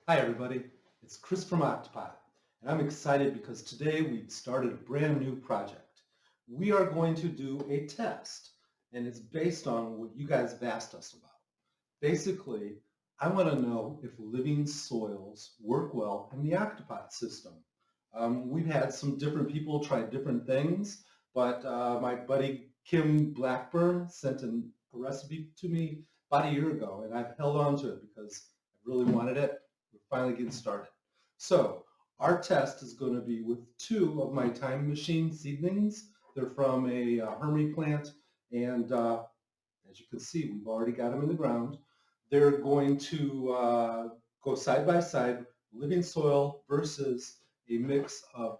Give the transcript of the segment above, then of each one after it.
Hi everybody, it's Chris from Octopod, and I'm excited because today we've started a brand new project. We are going to do a test, and it's based on what you guys have asked us about. Basically, I want to know if living soils work well in the Octopod system. We've had some different people try different things, but my buddy Kim Blackburn sent a recipe to me about a year ago, and I've held on to it because I really wanted it. We're finally getting started. So our test is going to be with two of my time machine seedlings. They're from a Hermy plant, and as you can see, we've already got them in the ground. They're going to go side by side, living soil versus a mix of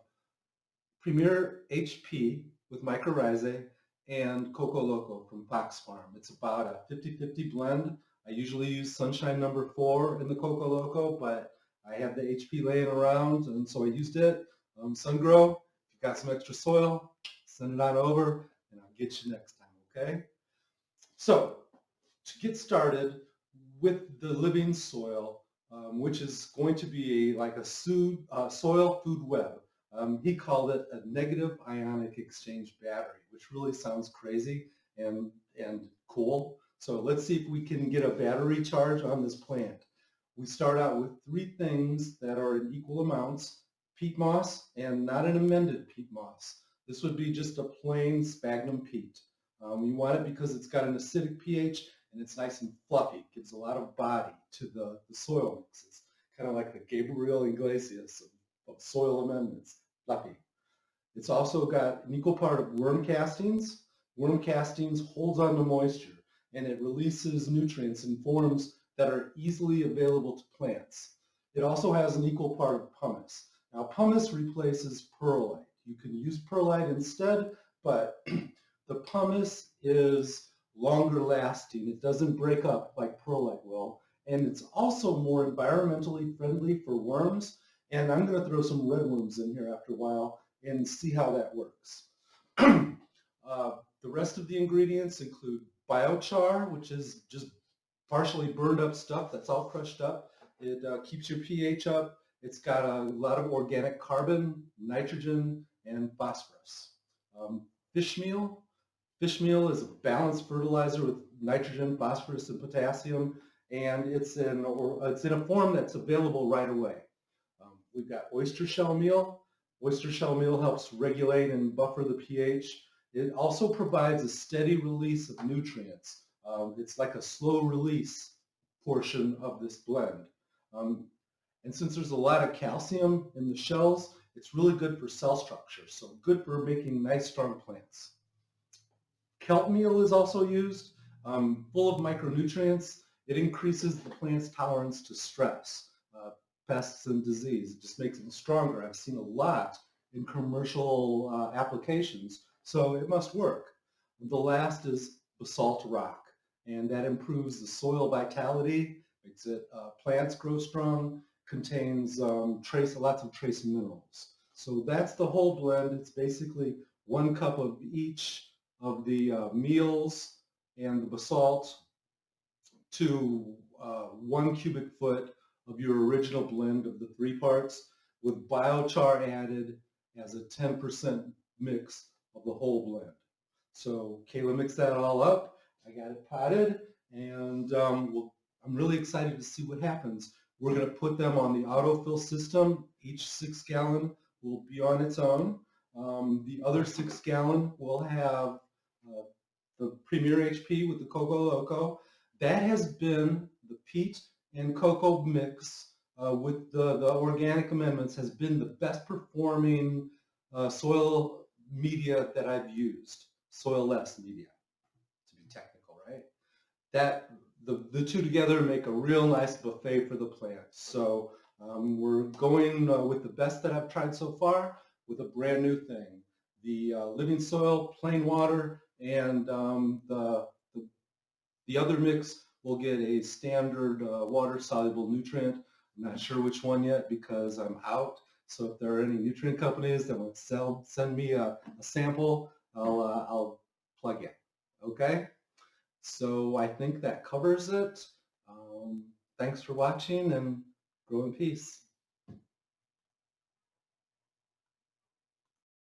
Premier HP with mycorrhizae and Coco Loco from Fox Farm. It's about a 50-50 blend. I usually use Sunshine number 4 in the Coco Loco, but I have the HP laying around, and so I used it. Sungrow, if you've got some extra soil, send it on over, and I'll get you next time, okay? So, to get started with the living soil, which is going to be like a soil food web. He called it a negative ionic exchange battery, which really sounds crazy and, and cool. So let's see if we can get a battery charge on this plant. We start out with three things that are in equal amounts: peat moss and not an amended peat moss. This would be just a plain sphagnum peat. You want it because it's got an acidic pH and it's nice and fluffy. It gives a lot of body to the soil mix. It's kind of like the Gabriel Iglesias of soil amendments, fluffy. It's also got an equal part of worm castings. Worm castings holds on to moisture and it releases nutrients in forms that are easily available to plants. It also has an equal part of pumice. Now pumice replaces perlite. You can use perlite instead, but the pumice is longer lasting. It doesn't break up like perlite will. And it's also more environmentally friendly for worms. And I'm going to throw some red worms in here after a while and see how that works. The rest of the ingredients include biochar, which is just partially burned up stuff that's all crushed up. It keeps your pH up. It's got a lot of organic carbon, nitrogen, and phosphorus. Um, fish meal. Fish meal is a balanced fertilizer with nitrogen, phosphorus, and potassium, and it's in a form that's available right away. We've got oyster shell meal. Oyster shell meal helps regulate and buffer the pH. It also provides a steady release of nutrients. It's like a slow release portion of this blend. Um, and since there's a lot of calcium in the shells, it's really good for cell structure, so good for making nice, strong plants. Kelp meal is also used, full of micronutrients. It increases the plant's tolerance to stress, pests, and disease. It just makes them stronger. I've seen a lot in commercial applications, so it must work. The last is basalt rock, and that improves the soil vitality, makes it plants grow strong, contains lots of trace minerals. So that's the whole blend. It's basically 1 cup of each of the meals and the basalt to 1 cubic foot of your original blend of the three parts, with biochar added as a 10% mix of the whole blend. So Kayla mixed that all up. I got it potted, and I'm really excited to see what happens. We're going to put them on the autofill system. Each 6 gallon will be on its own. The other 6 gallon will have uh, the Premier HP with the Coco Loco. That has been the peat and cocoa mix with the organic amendments has been the best performing soil media that I've used. Soil-less media, to be technical, right? That the two together make a real nice buffet for the plants. So we're going with the best that I've tried so far with a brand new thing. The living soil, plain water, and the other mix will get a standard water-soluble nutrient. I'm not sure which one yet because I'm out. So if there are any nutrient companies that want to send me a sample, I'll plug in. Okay? So I think that covers it. Thanks for watching, and Grow in peace.